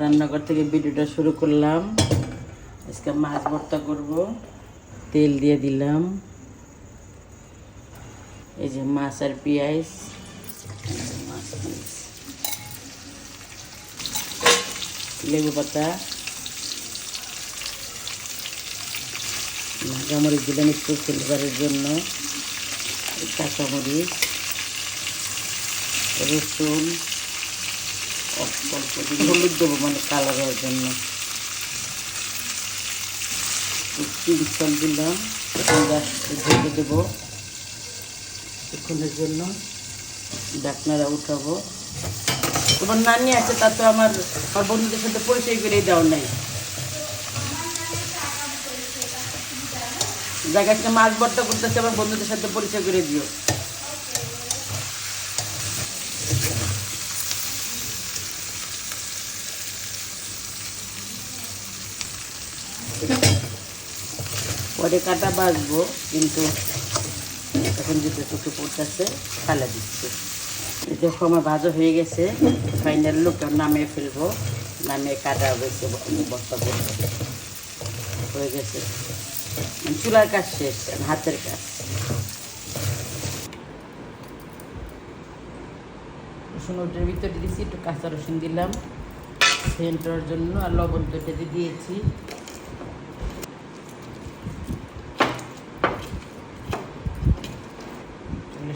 রান্নাঘর থেকে ভিডিওটা শুরু করলাম। আজকে মাছ ভর্তা করব। তেল দিয়ে দিলাম, এই যে মাছ আর পেঁয়াজ, লেবু পাতা, নাগামরিচ দিলাম একটু ফ্লেভারের জন্য, কাঁচামরিচ, রসুন, অল্প হলুদ দেবো মানে কালার হওয়ার জন্য, পিঁপল দিলাম, ঢেকে দেবো কিছুক্ষণের জন্য, ঢাকনাটা উঠাবো। তোমার নানি আছে, তা তো আমার বন্ধুদের সাথে পরিচয় করে দেওয়া নাই। জায়গাটা মাছ ভর্তা করতেছে, আমার বন্ধুদের সাথে পরিচয় করে দিও। পরে কাটা বাছবো, কিন্তু এখন যেতে চোখে পড়তেছে ফালা দিচ্ছে। দেখো আমার ভাজা হয়ে গেছে, ফাইনাল লুক নামিয়ে ফেলবো, নামিয়ে কাটা হয়েছে বস্তা হয়ে গেছে। চুলার কাজ শেষ, হাতের কাজ। রসুন ওটার ভিতরে দিয়েছি, একটু কাঁচা রসুন দিলাম সেন্টার জন্য, আর লবণ তো এটাতে দিয়েছি।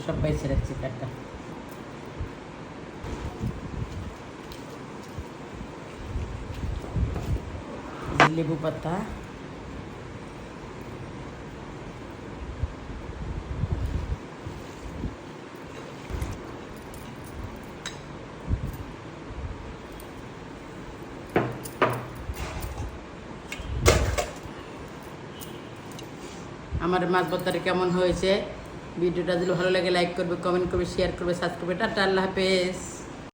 সব বাইছে রাখছি কাটা। লেবু পাতা, আমার মাছ ভর্তাটা কেমন হয়েছে, ভিডিওটা যদি ভালো লাগে লাইক করবে, কমেন্ট করবে, শেয়ার করবে, সাবস্ক্রাইব করবে। টাটা, আল্লাহ হাফেজ।